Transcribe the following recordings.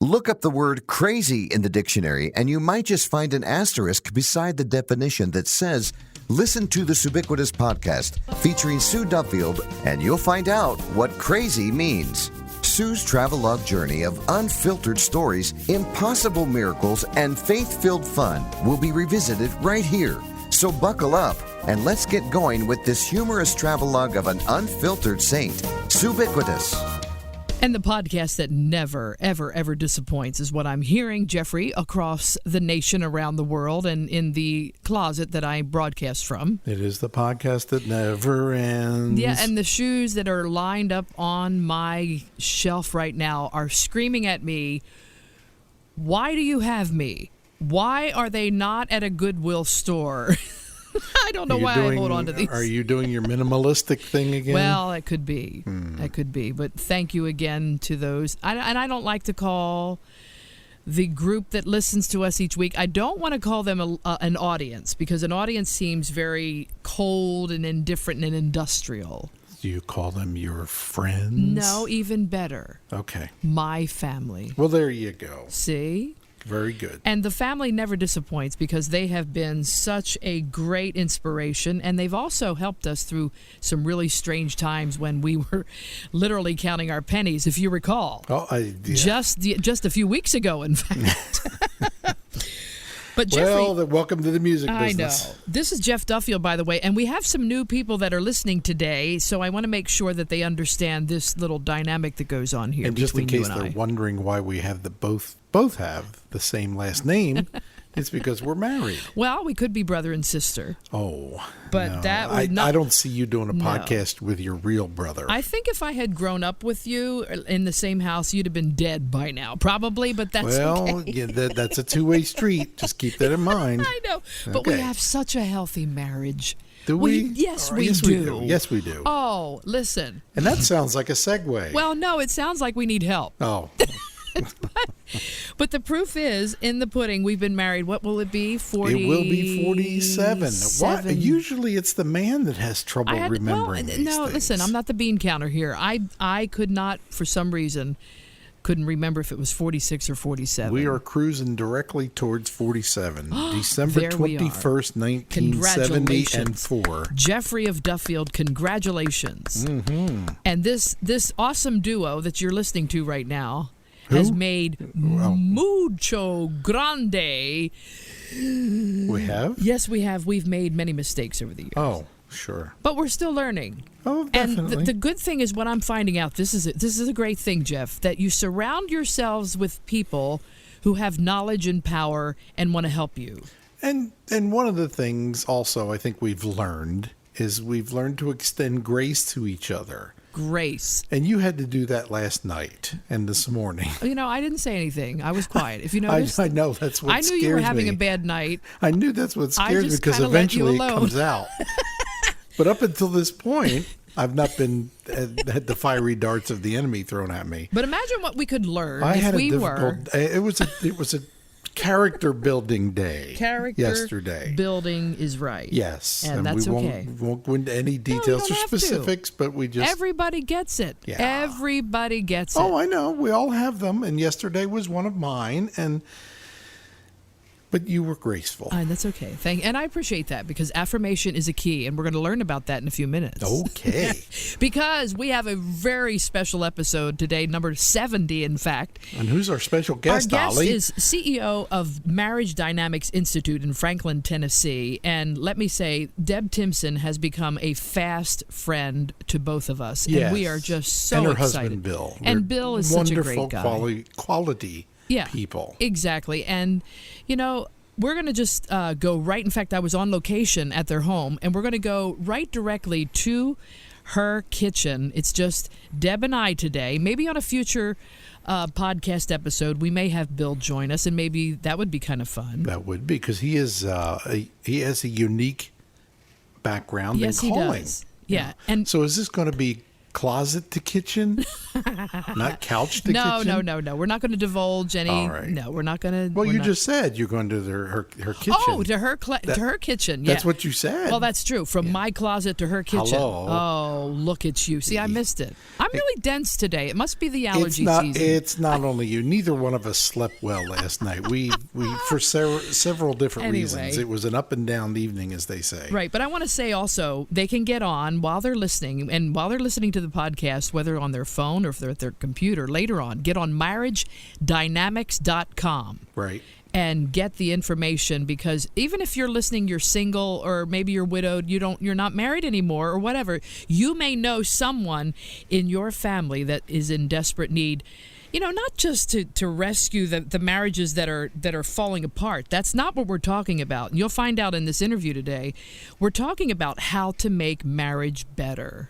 Look up the word crazy in the dictionary, and you might just find an asterisk beside the definition that says, listen to the Subiquitous podcast featuring Sue Duffield, and you'll find out what crazy means. Sue's travelogue journey of unfiltered stories, impossible miracles, and faith-filled fun will be revisited right here. So buckle up, and let's get going with this humorous travelogue of an unfiltered saint, Subiquitous. And the podcast that never, ever, ever disappoints is what I'm hearing, Jeffrey, across the nation, around the world, and in the closet that I broadcast from. It is the podcast that never ends. Yeah, and the shoes that are lined up on my shelf right now are screaming at me, why do you have me? Why are they not at a Goodwill store? I don't know why I hold on to these. Are you doing your minimalistic thing again? Well, it could be. It could be. But thank you again to those. And I don't like to call the group that listens to us each week, I don't want to call them an audience, because an audience seems very cold and indifferent and industrial. Do you call them your friends? No, even better. Okay. My family. Well, there you go. See? Very good. And the family never disappoints, because they have been such a great inspiration, and they've also helped us through some really strange times when we were literally counting our pennies, if you recall. Oh, yeah. Just a few weeks ago, in fact. But Jeffrey, welcome to the music business. I know. This is Jeff Duffield, by the way, and we have some new people that are listening today, so I want to make sure that they understand this little dynamic that goes on here. And just in case they're I. wondering why we have both have the same last name, it's because we're married. Well, we could be brother and sister. Oh, but no. that would not. I don't see you doing a podcast with your real brother. I think if I had grown up with you in the same house, you'd have been dead by now, probably. But that's okay. Yeah, that's a two-way street. Just keep that in mind. I know, but we have such a healthy marriage. Do we? Yes, we do. Yes, we do. Oh, listen. And that sounds like a segue. Well, no, it sounds like we need help. Oh. But the proof is in the pudding. We've been married. What will it be? 40. It will be 47. Why? Usually it's the man that has trouble remembering these things. Listen, I'm not the bean counter here. I could not, for some reason, couldn't remember if it was 46 or 47. We are cruising directly towards 47. December 21st, 1974. Jeffrey of Duffield, congratulations. Mm-hmm. And this awesome duo that you're listening to right now has made mucho grande. We have? Yes, we have. We've made many mistakes over the years. Oh, sure. But we're still learning. Oh, definitely. And the good thing is what I'm finding out, this is a great thing, Jeff, that you surround yourselves with people who have knowledge and power and want to help you. And one of the things also I think we've learned is we've learned to extend grace to each other. Grace. And you had to do that last night and this morning. You know, I didn't say anything. I was quiet. If you noticed, I know that's what scares me. I knew you were having a bad night. I knew that's what scares me, because eventually it comes out. But up until this point, I've not had the fiery darts of the enemy thrown at me. But imagine what we could learn It was a character building day. Yesterday. Building is right. Yes. And that's okay. We won't go into any details or specifics, but we just... Everybody gets it. Yeah. Everybody gets it. Oh, I know. We all have them, and yesterday was one of mine, but you were graceful. That's okay. And I appreciate that, because affirmation is a key, and we're going to learn about that in a few minutes. Okay. Because we have a very special episode today, number 70, in fact. And who's our special guest, Our guest Ollie? is CEO of Marriage Dynamics Institute in Franklin, Tennessee. And let me say, Deb Timson has become a fast friend to both of us. Yes. And we are just so excited. And her excited. husband, Bill. And Bill is such a great guy. Wonderful quality people. Exactly. And, you know, we're going to just go right. In fact, I was on location at their home, and we're going to go right directly to her kitchen. It's just Deb and I today. Maybe on a future podcast episode, we may have Bill join us, and maybe that would be kind of fun. That would be, because he has a unique background and calling. Yes, he does. Yeah. And so is this going to be closet to kitchen, not couch to kitchen? No. We're not going to divulge any. All right. No, we're not going to. Well, you just said you're going to her kitchen. Oh, to her kitchen. Yeah. That's what you said. Well, that's true. From my closet to her kitchen. Hello. Oh, look at you. See, I missed it. I'm really dense today. It must be the allergy season. It's not only you. Neither one of us slept well last night. We for several different reasons. It was an up and down evening, as they say. Right, but I want to say also they can get on while they're listening, and while they're listening to the podcast, whether on their phone or if they're at their computer later on, get on marriagedynamics.com. Right. And get the information, because even if you're listening, you're single, or maybe you're widowed, you're not married anymore, or whatever, you may know someone in your family that is in desperate need. Not just to rescue the marriages that are falling apart. That's not what we're talking about. And you'll find out in this interview today. We're talking about how to make marriage better.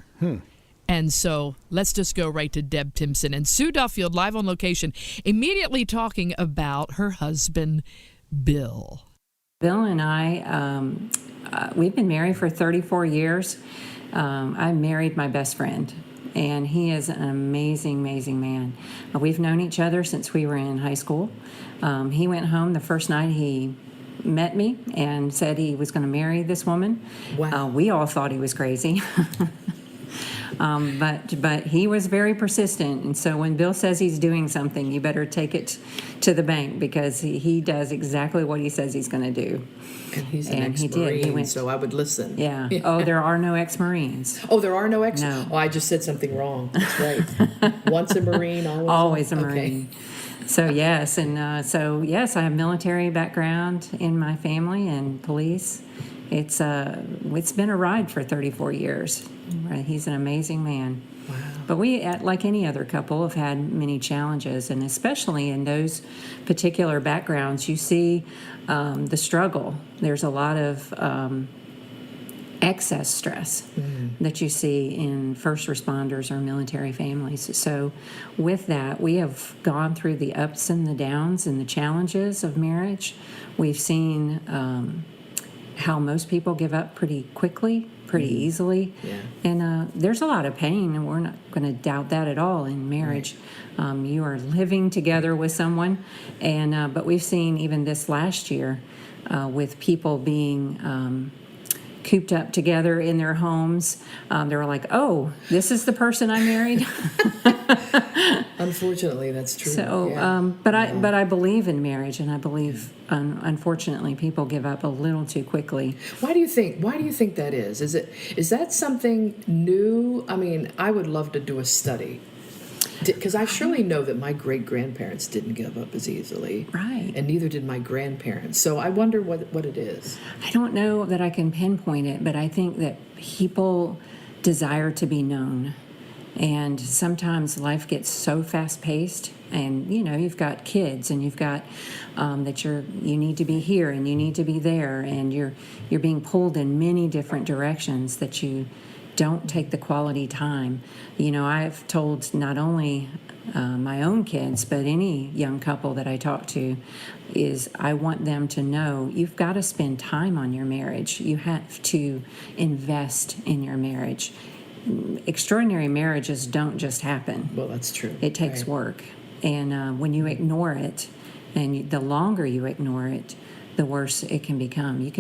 And so let's just go right to Deb Timson and Sue Duffield live on location, immediately talking about her husband, Bill. Bill and I, we've been married for 34 years. I married my best friend, and he is an amazing, amazing man. We've known each other since we were in high school. He went home the first night he met me and said he was going to marry this woman. Wow. We all thought he was crazy. But he was very persistent, and so when Bill says he's doing something, you better take it to the bank, because he does exactly what he says he's going to do. And he's an ex-Marine, so I would listen. Yeah. Oh, there are no ex-Marines. Oh, there are no ex? No. Oh, I just said something wrong. That's right. Once a Marine, always a Marine. Okay. So yes, and I have military background in my family and police. It's been a ride for 34 years. He's an amazing man. Wow. But we, like any other couple, have had many challenges, and especially in those particular backgrounds, you see the struggle. There's a lot of excess stress that you see in first responders or military families. So with that, we have gone through the ups and the downs and the challenges of marriage. We've seen how most people give up pretty quickly, pretty easily. Yeah. And there's a lot of pain, and we're not going to doubt that at all in marriage. Right. You are living together with someone, and but we've seen even this last year with people being cooped up together in their homes. They were like, oh, this is the person I married? Unfortunately, that's true. So, yeah. But I believe in marriage, and I believe, unfortunately, people give up a little too quickly. Why do you think that is? Is that something new? I mean, I would love to do a study, because I surely know that my great-grandparents didn't give up as easily. Right. And neither did my grandparents. So I wonder what it is. I don't know that I can pinpoint it, but I think that people desire to be known. And sometimes life gets so fast-paced, and you've got kids, and you've got that you need to be here and you need to be there, and you're being pulled in many different directions that you don't take the quality time. I've told not only my own kids, but any young couple that I talk to, is I want them to know you've got to spend time on your marriage. You have to invest in your marriage. Extraordinary marriages don't just happen. Well, that's true. It takes work. And when you ignore it, and the longer you ignore it, the worse it can become. You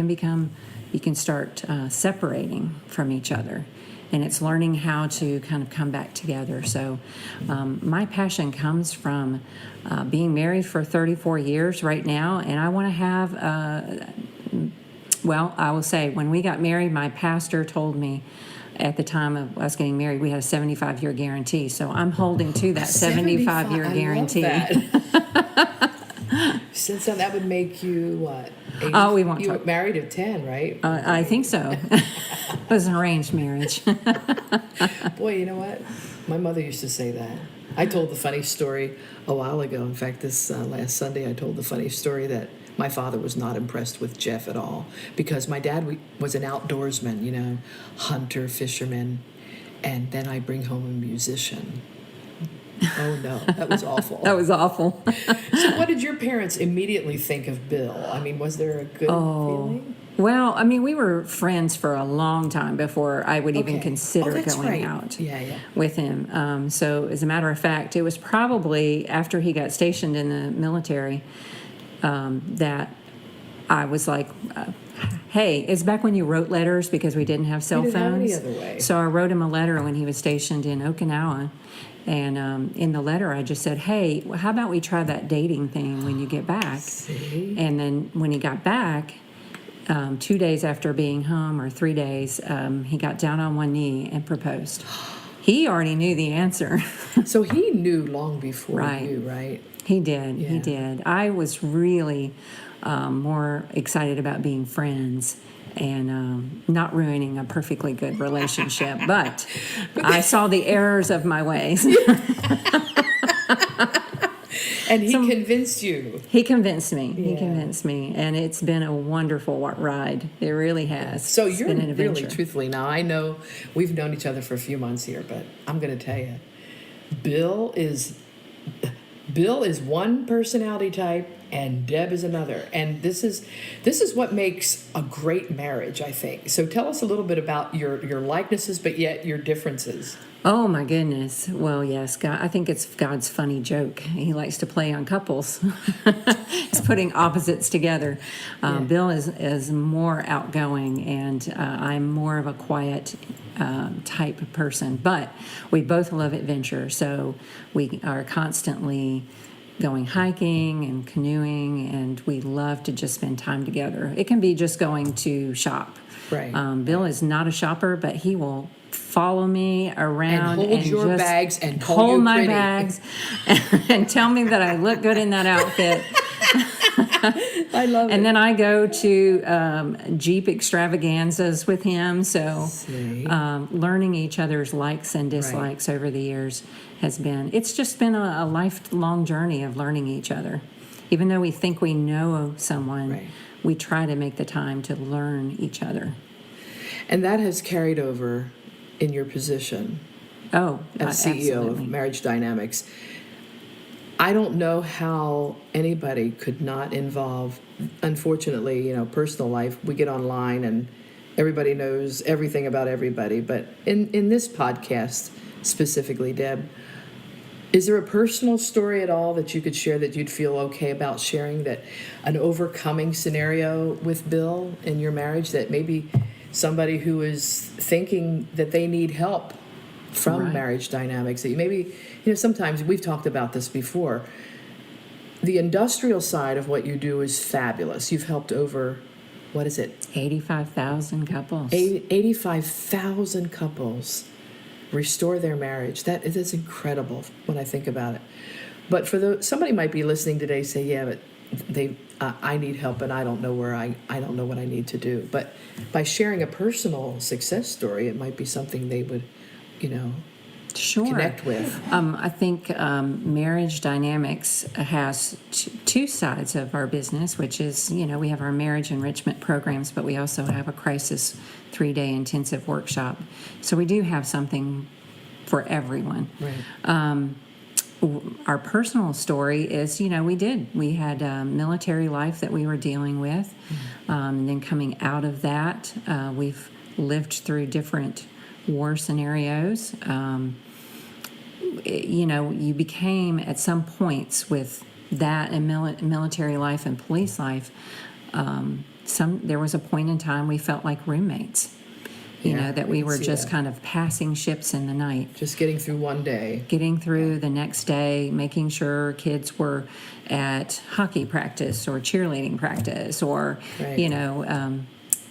can start separating from each other. And it's learning how to kind of come back together. So my passion comes from being married for 34 years right now, and I want to have, I will say, when we got married, my pastor told me at the time of us getting married, we had a 75-year guarantee. So I'm holding to that 75-year guarantee. Since that would make you what? 80? Oh, we won't You talk. were married at 10, right? I think so. It was an arranged marriage. Boy, you know what? My mother used to say that. I told the funny story a while ago. In fact, this last Sunday, I told the funny story that my father was not impressed with Jeff at all, because my dad was an outdoorsman, hunter, fisherman, and then I bring home a musician. Oh, no, that was awful. That was awful. So what did your parents immediately think of Bill? I mean, was there a good feeling? Well, I mean, we were friends for a long time before I would even consider going out with him. So, as a matter of fact, it was probably after he got stationed in the military that I was like, hey, it's back when you wrote letters because we didn't have cell phones. Have any other way. So I wrote him a letter when he was stationed in Okinawa. And in the letter, I just said, hey, how about we try that dating thing when you get back? See? And then when he got back, 2 days after being home, or 3 days, he got down on one knee and proposed. He already knew the answer. So he knew long before you, right? He did. Yeah. He did. I was really more excited about being friends and not ruining a perfectly good relationship. But I saw the errors of my ways. And he convinced you. He convinced me. Yeah. He convinced me. And it's been a wonderful ride. It really has. So It's you're been an adventure. really, truthfully, now I know we've known each other for a few months here, but I'm going to tell you, Bill is one personality type and Deb is another. And this is what makes a great marriage, I think. So tell us a little bit about your likenesses, but yet your differences. Oh, my goodness. Well, yes, God, I think it's God's funny joke. He likes to play on couples. He's putting opposites together. Bill is more outgoing, and I'm more of a quiet type of person. But we both love adventure, so we are constantly going hiking and canoeing, and we love to just spend time together. It can be just going to shop. Right. Bill is not a shopper, but he will follow me around and hold your just bags and call hold you my pretty. bags and tell me that I look good in that outfit. I love it. And then I go to Jeep extravaganzas with him. So learning each other's likes and dislikes over the years it's just been a lifelong journey of learning each other. Even though we think we know someone, we try to make the time to learn each other. And that has carried over in your position as CEO of Marriage Dynamics. I don't know how anybody could not involve, unfortunately, personal life. We get online and everybody knows everything about everybody. But in this podcast specifically, Deb, is there a personal story at all that you could share that you'd feel okay about sharing, that an overcoming scenario with Bill in your marriage, that maybe somebody who is thinking that they need help from Marriage Dynamics, that you maybe, sometimes we've talked about this before. The industrial side of what you do is fabulous. You've helped over, 85,000 couples. 85,000 couples restore their marriage. That is incredible when I think about it. But for somebody might be listening today, say, yeah, but I need help and I don't know I don't know what I need to do. But by sharing a personal success story, it might be something they would, connect with. I think Marriage Dynamics has two sides of our business, which is, we have our marriage enrichment programs, but we also have a crisis 3-day intensive workshop. So we do have something for everyone. Right. Our personal story is, we had a military life that we were dealing with. And then coming out of that, we've lived through different war scenarios. You became at some points with that and military life and police life. There was a point in time we felt like roommates. That we were just kind of passing ships in the night. Just getting through one day. Getting through the next day, making sure kids were at hockey practice or cheerleading practice or,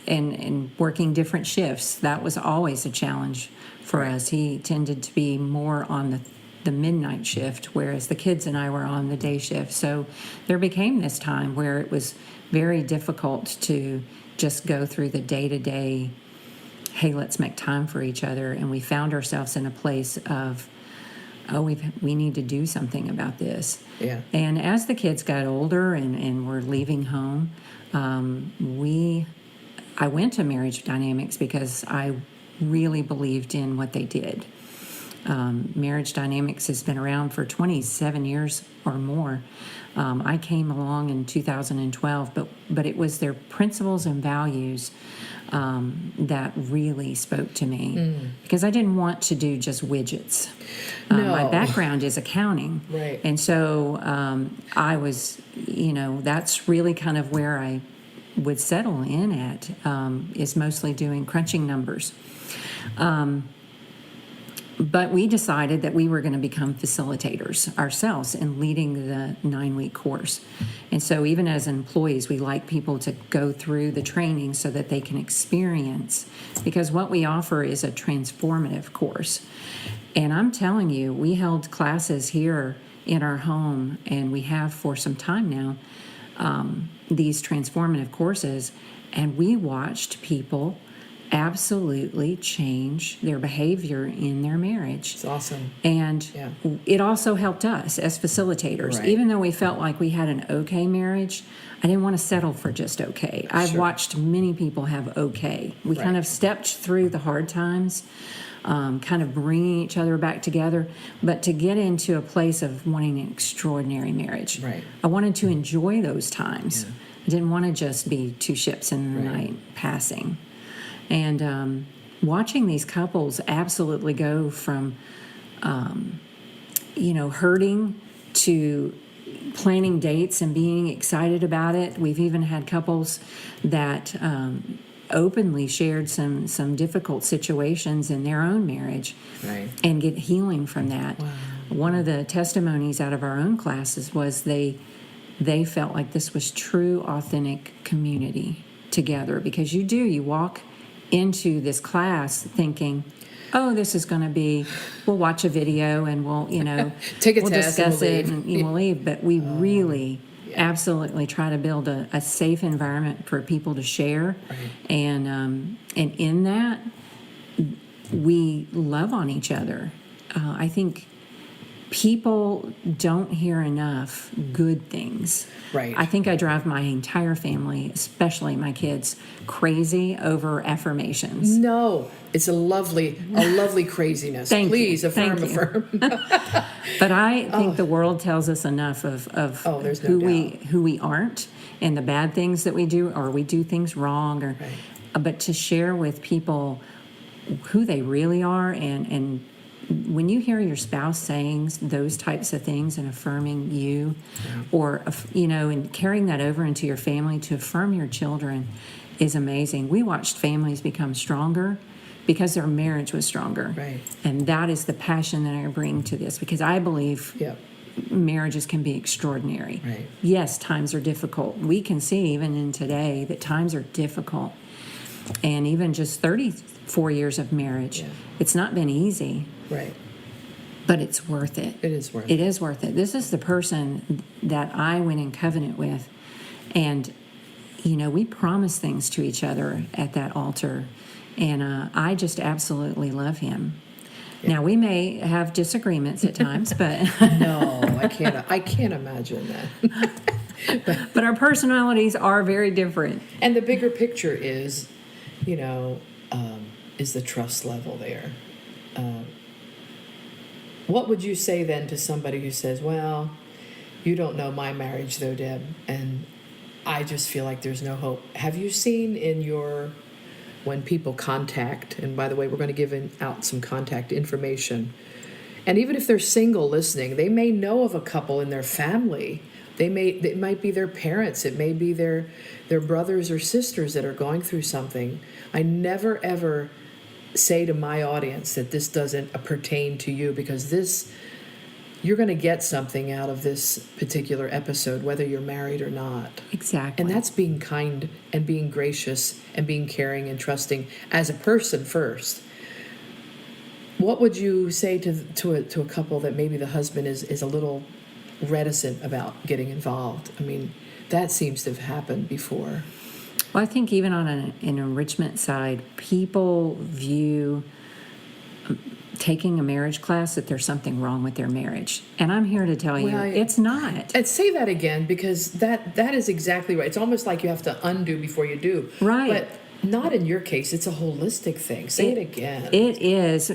and working different shifts. That was always a challenge for us. He tended to be more on the midnight shift, whereas the kids and I were on the day shift. So there became this time where it was very difficult to just go through the day-to-day, hey, let's make time for each other. And we found ourselves in a place of, we need to do something about this. Yeah. And as the kids got older and were leaving home, I went to Marriage Dynamics because I really believed in what they did. Marriage Dynamics has been around for 27 years or more. I came along in 2012, but but it was their principles and values that really spoke to me, because I didn't want to do just widgets. My background is accounting. Right. And so I was, that's really kind of where I would settle in at, is mostly doing crunching numbers. But we decided that we were going to become facilitators ourselves in leading the 9-week course. And so even as employees, we like people to go through the training so that they can experience, because what we offer is a transformative course. And I'm telling you, we held classes here in our home, and we have for some time now, these transformative courses, and we watched people absolutely change their behavior in their marriage. It's awesome. And it also helped us as facilitators. Right. Even though we felt like we had an okay marriage, I didn't want to settle for just okay. I've watched many people have okay. We kind of stepped through the hard times, kind of bringing each other back together, but to get into a place of wanting an extraordinary marriage. Right. I wanted to enjoy those times. I didn't want to just be two ships in the night passing. And watching these couples absolutely go from, hurting to planning dates and being excited about it. We've even had couples that openly shared some difficult situations in their own marriage and get healing from that. Wow. One of the testimonies out of our own classes was they felt like this was true, authentic community together, because you walk into this class thinking, oh, this is going to be, we'll watch a video and we'll, take a we'll test discuss and it and we'll leave. But we really absolutely try to build a safe environment for people to share. Right. And in that, we love on each other. I think people don't hear enough good things. Right. I think I drive my entire family, especially my kids, crazy over affirmations. No, it's a lovely craziness. Please affirm. But I think the world tells us enough of there's no who we aren't, and the bad things that we do, or we do things wrong, but to share with people who they really are, and when you hear your spouse saying those types of things and affirming you, or, and carrying that over into your family to affirm your children is amazing. We watched families become stronger because their marriage was stronger. Right. And that is the passion that I bring to this, because I believe marriages can be extraordinary. Right. Yes, times are difficult. We can see even in today that times are difficult. And even just 34 years of marriage, it's not been easy. Right. But it's worth it. It is worth it. It is worth it. This is the person that I went in covenant with. And, we promise things to each other at that altar. And I just absolutely love him. Yeah. Now, we may have disagreements at times, but... No, I can't imagine that. But our personalities are very different. And the bigger picture is, is the trust level there. What would you say then to somebody who says, well, you don't know my marriage though, Deb, and I just feel like there's no hope. Have you seen when people contact, and by the way, we're going to give out some contact information, and even if they're single listening, they may know of a couple in their family. It might be their parents. It may be their brothers or sisters that are going through something. I never, ever say to my audience that this doesn't pertain to you, because you're going to get something out of this particular episode, whether you're married or not. Exactly. And that's being kind and being gracious and being caring and trusting as a person first. What would you say to a couple that maybe the husband is a little reticent about getting involved? I mean, that seems to have happened before. Well, I think even on an enrichment side, people view taking a marriage class that there's something wrong with their marriage. And I'm here to tell you, it's not. And say that again, because that is exactly right. It's almost like you have to undo before you do. Right. But not in your case. It's a holistic thing. Say it again. It is.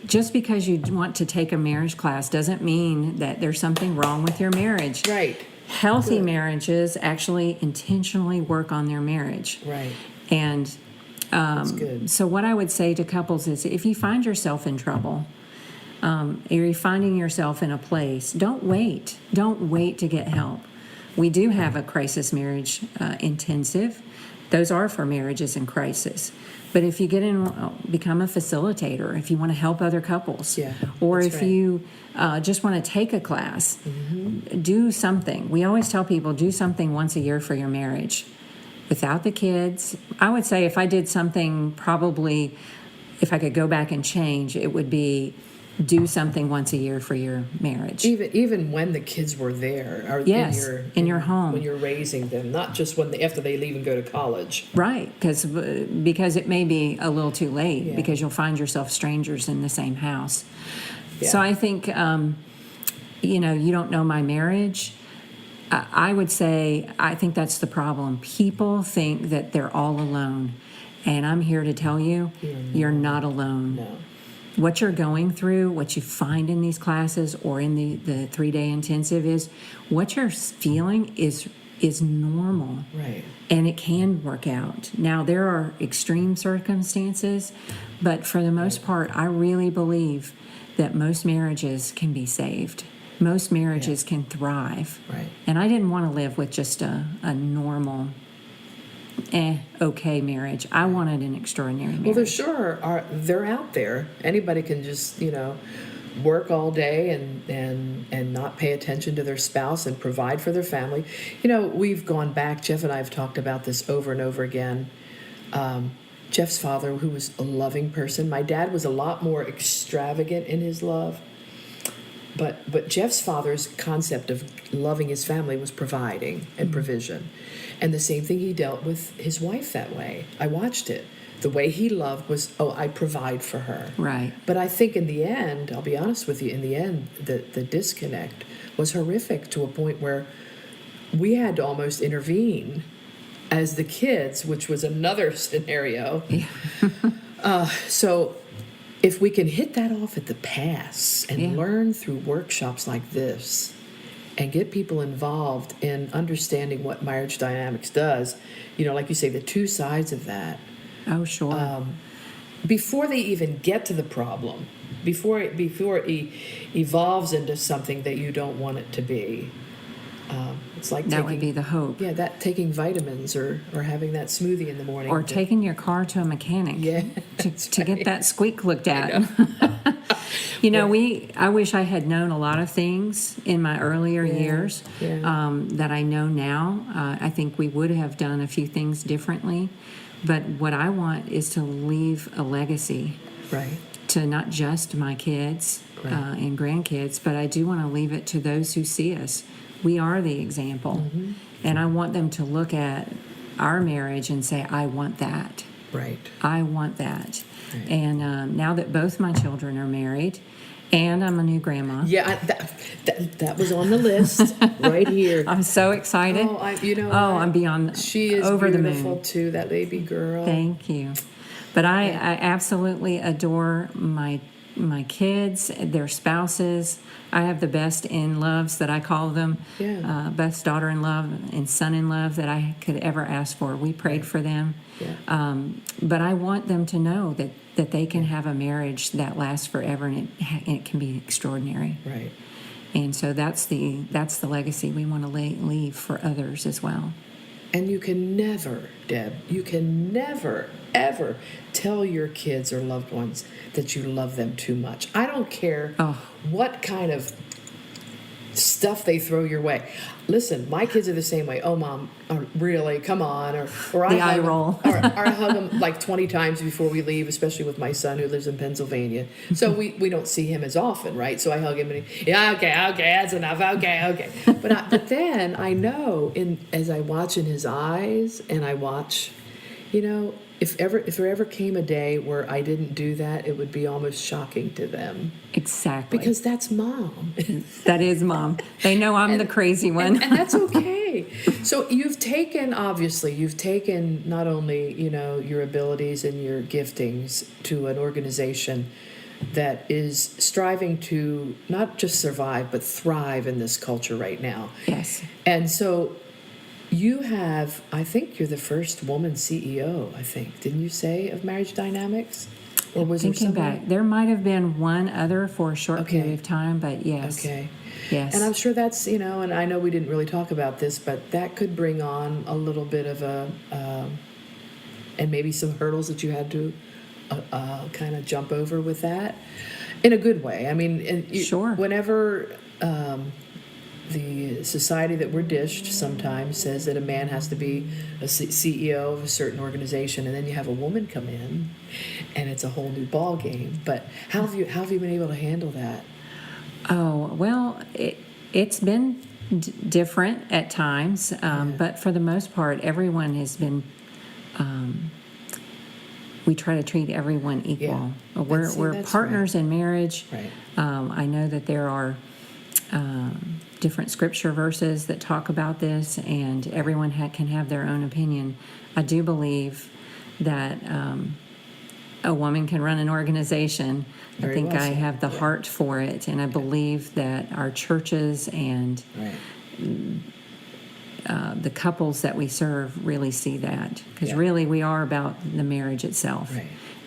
Just because you want to take a marriage class doesn't mean that there's something wrong with your marriage. Right. Healthy marriages actually intentionally work on their marriage. Right. And That's good. so what I would say to couples is, if you find yourself in trouble, or you're finding yourself in a place, don't wait. Don't wait to get help. We do have a crisis marriage intensive. Those are for marriages in crisis. But if you get in, become a facilitator, if you want to help other couples, or if right. you just want to take a class, do something. We always tell people, do something once a year for your marriage. Without the kids, I would say if I did something, probably, if I could go back and change, it would be do something once a year for your marriage. Even when the kids were there, or yes, in your home, when you're raising them, not just after they leave and go to college. Right, because it may be a little too late, because you'll find yourself strangers in the same house. Yeah. So I think, you don't know my marriage. I would say I think that's the problem. People think that they're all alone, and I'm here to tell you, you're not alone. No. What you're going through, what you find in these classes or in the 3-day intensive is what you're feeling is normal. Right. And it can work out. Now, there are extreme circumstances, but for the most part, I really believe that most marriages can be saved. Most marriages can thrive. Right. And I didn't want to live with just a normal, okay marriage. I wanted an extraordinary marriage. Well, there sure are. They're out there. Anybody can just, work all day and not pay attention to their spouse and provide for their family. We've gone back. Jeff and I have talked about this over and over again. Jeff's father, who was a loving person. My dad was a lot more extravagant in his love. But Jeff's father's concept of loving his family was providing and provision. And the same thing, he dealt with his wife that way. I watched it. The way he loved was, I provide for her. Right. But I think in the end, I'll be honest with you, in the end, the disconnect was horrific to a point where we had to almost intervene as the kids, which was another scenario. Yeah. So if we can hit that off at the pass and learn through workshops like this and get people involved in understanding what marriage dynamics does, like you say, the two sides of that. Oh, sure. Before they even get to the problem, before it evolves into something that you don't want it to be. It's like that would be the hope. Yeah, that taking vitamins or having that smoothie in the morning. Or taking your car to a mechanic. Yeah, to get that squeak looked at. I wish I had known a lot of things in my earlier years that I know now. I think we would have done a few things differently. But what I want is to leave a legacy. Right. To not just my kids and grandkids, but I do want to leave it to those who see us. We are the example. Mm-hmm. And I want them to look at our marriage and say, I want that. Right. I want that. Right. And now that both my children are married, and I'm a new grandma. Yeah, that was on the list right here. I'm so excited. I'm beyond she is over beautiful the moon. Too, that baby girl. Thank you. But I absolutely adore my kids, their spouses. I have the best in-loves that I call them, best daughter-in-love and son-in-love that I could ever ask for. We prayed for them. Yeah. But I want them to know that they can have a marriage that lasts forever and it can be extraordinary. Right. And so that's the legacy we want to leave for others as well. And you can never, Deb, ever tell your kids or loved ones that you love them too much. I don't care what kind of stuff they throw your way. Listen, my kids are the same way. Oh, Mom, really? Come on. Or I eye roll. or I hug them like 20 times before we leave, especially with my son who lives in Pennsylvania. So we don't see him as often, right? So I hug him and okay, that's enough. Okay. But then I know as I watch in his eyes and I watch, if there ever came a day where I didn't do that, it would be almost shocking to them. Exactly. Because that's Mom. That is Mom. They know I'm the crazy one. And that's okay. So you've taken not only, your abilities and your giftings to an organization that is striving to not just survive, but thrive in this culture right now. Yes. And so you have, I think you're the first woman CEO, didn't you say, of Marriage Dynamics? Or was there Thinking somebody? back, there might have been one other for a short Okay. period of time, but yes. Okay. Yes. And I'm sure that's, and I know we didn't really talk about this, but that could bring on a little bit of and maybe some hurdles that you had to kind of jump over with that in a good way. I mean, Sure. Whenever the society that we're dished sometimes says that a man has to be a CEO of a certain organization, and then you have a woman come in, and it's a whole new ball game. But how have you been able to handle that? Oh, well, it's been different at times, but for the most part, everyone has been. We try to treat everyone equal. Yeah. We're That's partners in marriage. Right. I know that there are different scripture verses that talk about this, and everyone can have their own opinion. I do believe that a woman can run an organization. Very I think well I said. have the heart for it, and I believe that our churches and the couples that we serve really see that, because really we are about the marriage itself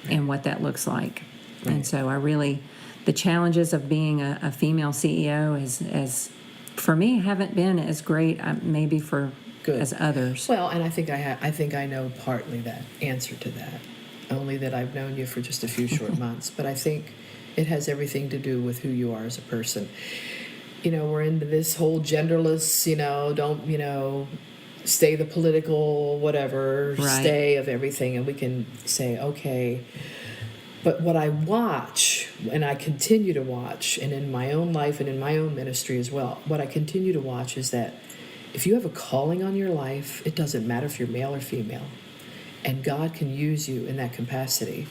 and what that looks like. And so the challenges of being a female CEO as for me haven't been as great maybe for as others. Well, and I think I know partly that answer to that, only that I've known you for just a few short months, but I think it has everything to do with who you are as a person. We're into this whole genderless, don't, stay the political whatever, stay of everything, and we can say, okay. But what I watch, and I continue to watch, and in my own life and in my own ministry as well, what I continue to watch is that if you have a calling on your life, it doesn't matter if you're male or female, and God can use you in that capacity,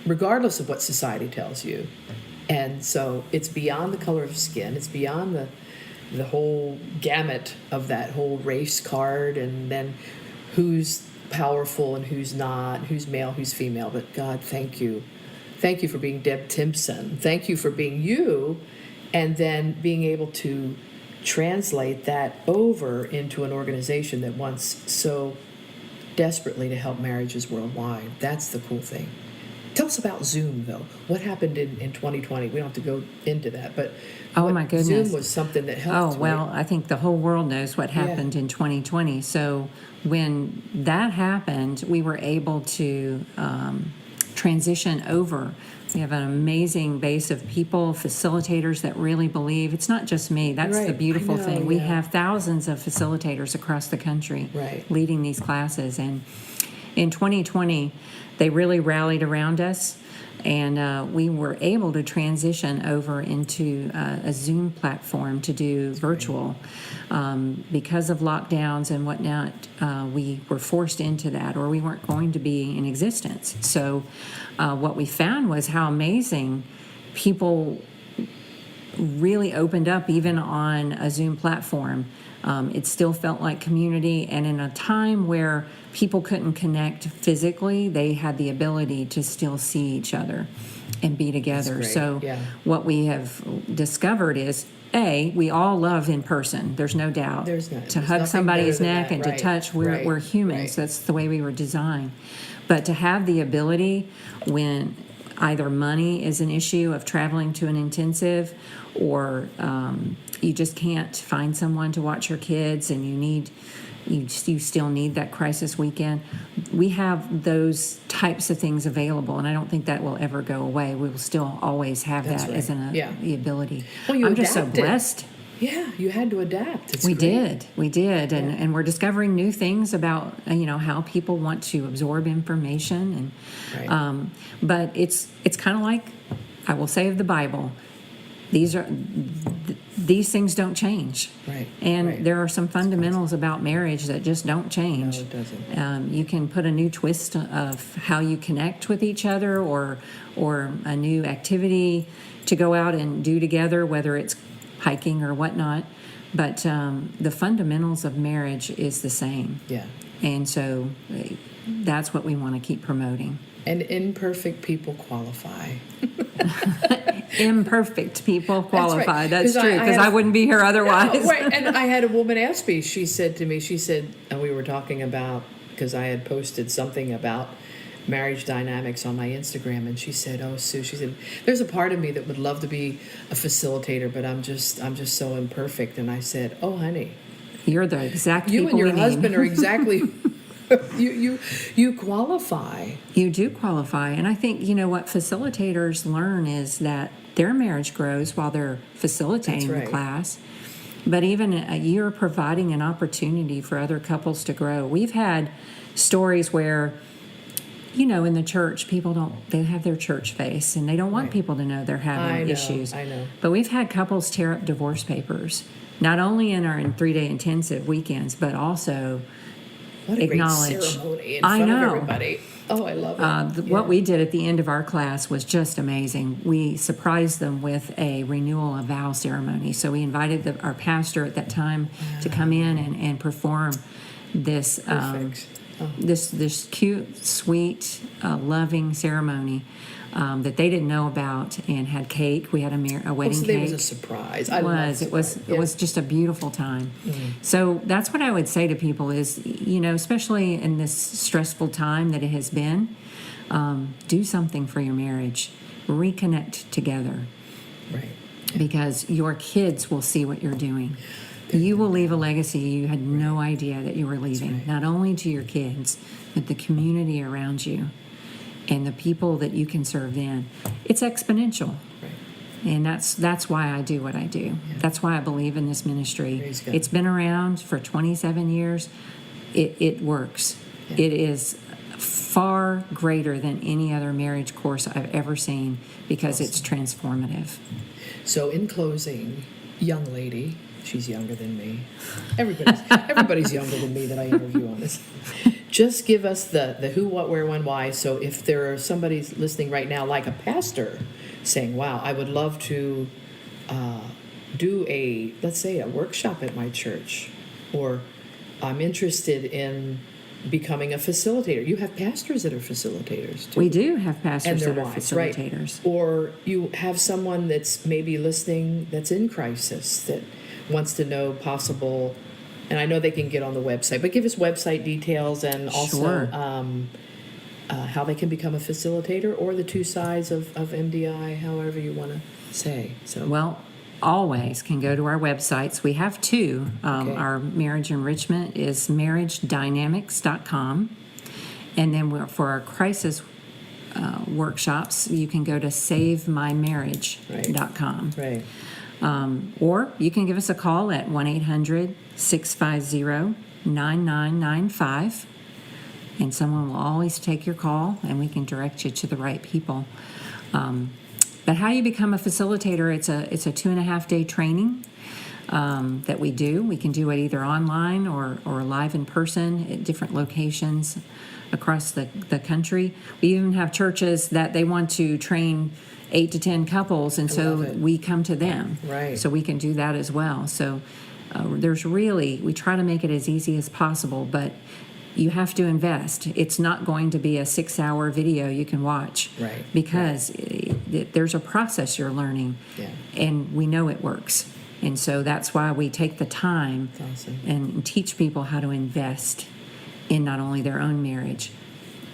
regardless of what society tells you. And so it's beyond the color of skin. It's beyond the whole gamut of that whole race card, and then who's powerful and who's not, who's male, who's female. But God, thank you. Thank you for being Deb Timson. Thank you for being you, and then being able to translate that over into an organization that wants so desperately to help marriages worldwide. That's the cool thing. Tell us about Zoom, though. What happened in 2020? We don't have to go into that, but my goodness, Zoom was something that helped. Oh, well, I think the whole world knows what happened in 2020. So when that happened, we were able to transition over. We have an amazing base of people, facilitators that really believe. It's not just me. That's the beautiful thing. We have thousands of facilitators across the country leading these classes. And in 2020, they really rallied around us, and we were able to transition over into a Zoom platform to do virtual. Because of lockdowns and whatnot, we were forced into that, or we weren't going to be in existence. So what we found was how amazing people really opened up even on a Zoom platform. It still felt like community, and in a time where people couldn't connect physically, they had the ability to still see each other and be together. So what we have discovered is, we all love in person. There's no doubt. To hug somebody's neck and to touch, we're humans. That's the way we were designed. But to have the ability when either money is an issue of traveling to an intensive, or you just can't find someone to watch your kids, and you still need that crisis weekend. We have those types of things available, and I don't think that will ever go away. We will still always have that as the ability. Well, I'm just so blessed. Yeah, you had to adapt. We did, and we're discovering new things about how people want to absorb information, and but it's kind of like I will say of the Bible. These things don't change, and there are some fundamentals about marriage that just don't change. No, it doesn't. You can put a new twist of how you connect with each other, or a new activity to go out and do together, whether it's hiking or whatnot. But the fundamentals of marriage is the same. Yeah. And so that's what we want to keep promoting. And imperfect people qualify. Imperfect people qualify. That's right. That's true, because I wouldn't be here otherwise. No, right. And I had a woman ask me, she said, and we were talking about, because I had posted something about marriage dynamics on my Instagram, and she said, "Oh, Sue," she said, "there's a part of me that would love to be a facilitator, but I'm just so imperfect." And I said, "Oh, honey, you're the exact you people and your we husband need. are exactly you qualify." You do qualify, and I think what facilitators learn is that their marriage grows while they're facilitating That's right. the class. But even you're providing an opportunity for other couples to grow. We've had stories where, in the church, they have their church face and they don't want Right. people to know they're having issues. I know. But we've had couples tear up divorce papers, not only in our 3-day intensive weekends, but also What a acknowledge. great ceremony in front of everybody. Oh, I love it. What we did at the end of our class was just amazing. We surprised them with a renewal of vow ceremony. So we invited our pastor at that time to come in and perform this this cute, sweet, loving ceremony that they didn't know about, and had cake. We had a wedding cake. It was a surprise. It was just a beautiful time. Mm-hmm. So that's what I would say to people is, especially in this stressful time that it has been, do something for your marriage. Reconnect together. Right. Because your kids will see what you're doing. You will leave a legacy you had no idea that you were leaving, not only to your kids, but the community around you and the people that you can serve then. It's exponential. Right. And that's why I do what I do. Yeah. That's why I believe in this ministry. It's been around for 27 years. It works. Yeah. It is far greater than any other marriage course I've ever seen, because it's transformative. So in closing, young lady, she's younger than me. Everybody's younger than me that I interview on this. Just give us the who, what, where, when, why. So if there are somebody listening right now, like a pastor, saying, "Wow, I would love to do let's say a workshop at my church," or "I'm interested in becoming a facilitator." You have pastors that are facilitators too. We do have pastors that are wives, facilitators. Right? Or you have someone that's maybe listening that's in crisis, that wants to know possible, and I know they can get on the website, but give us website details, and also how they can become a facilitator, or the two sides of MDI, however you want to say. So well, always can go to our websites. We have two. Our marriage enrichment is marriagedynamics.com, and then for our crisis workshops, you can go to savemymarriage.com. Right. Or you can give us a call at 1-800-650-9995, and someone will always take your call, and we can direct you to the right people. But how you become a facilitator, it's a 2.5-day training that we do. We can do it either online or live in person at different locations across the country. We even have churches that they want to train 8 to 10 couples, and so we come to them. Right. So we can do that as well. So we try to make it as easy as possible, but you have to invest. It's not going to be a 6-hour video you can watch. Right. Because there's a process you're learning, and we know it works. And so that's why we take the time and teach people how to invest in not only their own marriage,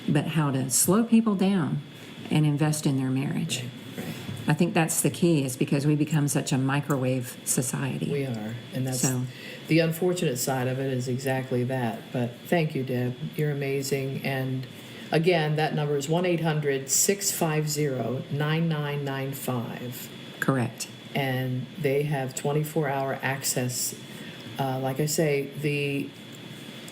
but how to slow people down and invest in their marriage. Right. I think that's the key, is because we become such a microwave society. We are, and that's the unfortunate side of it is exactly that. But thank you, Deb. You're amazing. And again, that number is 1-800-650-9995. Correct. And they have 24-hour access. Like I say,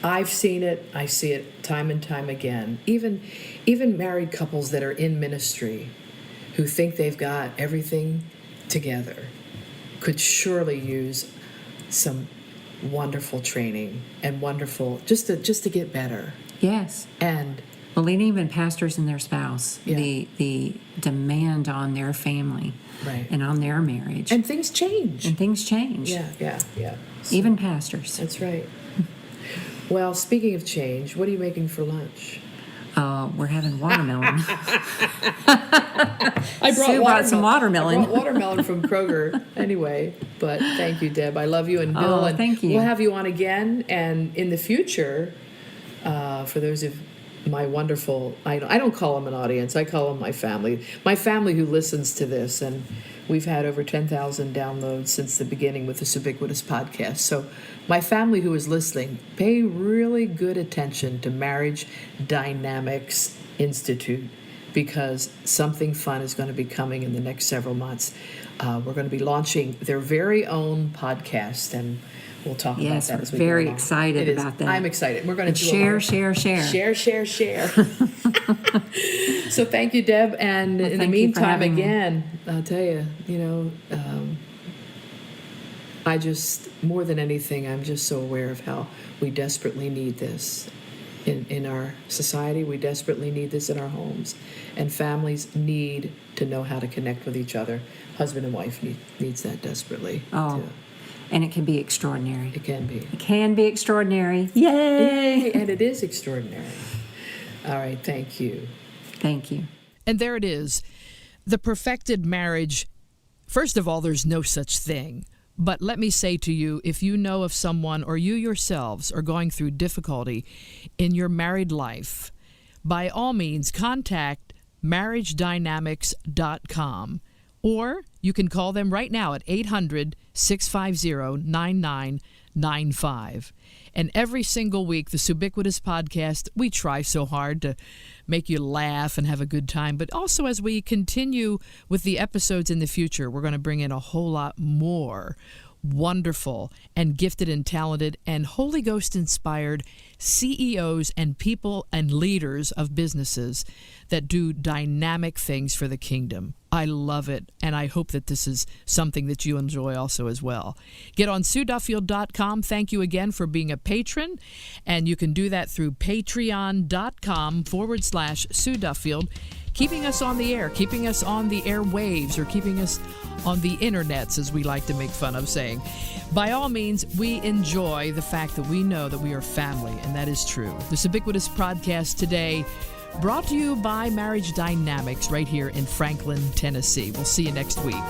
I've seen it. I see it time and time again. Even married couples that are in ministry, who think they've got everything together, could surely use some wonderful training and wonderful just to get better. Yes. And even pastors and their spouse, the demand on their family, and on their marriage, and things change. Yeah. So, even pastors. That's right. Well, speaking of change, what are you making for lunch? We're having watermelon. I brought some watermelon. I brought watermelon from Kroger anyway. But thank you, Deb. I love you, and Bill. And thank you. We'll have you on again, and in the future, for those of my wonderful, I don't call them an audience. I call them my family. My family who listens to this, and we've had over 10,000 downloads since the beginning with the Ubiquitous podcast. So my family who is listening, pay really good attention to Marriage Dynamics Institute, because something fun is going to be coming in the next several months. We're going to be launching their very own podcast, and we'll talk about that as we go along. Very excited about that. I'm excited. We're going to share. Share. So thank you, Deb. And in the meantime, again, I'll tell you, I just, more than anything, I'm just so aware of how we desperately need this in our society. We desperately need this in our homes. And families need to know how to connect with each other. Husband and wife needs that desperately. Oh. And it can be extraordinary. It can be. It can be extraordinary. Yay! And it is extraordinary. All right, thank you. Thank you. And there it is. The perfected marriage. First of all, there's no such thing. But let me say to you, if you know of someone or you yourselves are going through difficulty in your married life, by all means, contact marriagedynamics.com. Or you can call them right now at 800-650-9995. And every single week, the Ubiquitous podcast, we try so hard to make you laugh and have a good time. But also, as we continue with the episodes in the future, we're going to bring in a whole lot more wonderful and gifted and talented and Holy Ghost inspired CEOs and people and leaders of businesses that do dynamic things for the kingdom. I love it, and I hope that this is something that you enjoy also as well. Get on SueDuffield.com. Thank you again for being a patron, and you can do that through patreon.com/Sue Duffield, keeping us on the air, keeping us on the airwaves, or keeping us on the internets, as we like to make fun of saying. By all means, we enjoy the fact that we know that we are family, and that is true. The Ubiquitous podcast today, brought to you by Marriage Dynamics right here in Franklin, Tennessee. We'll see you next week.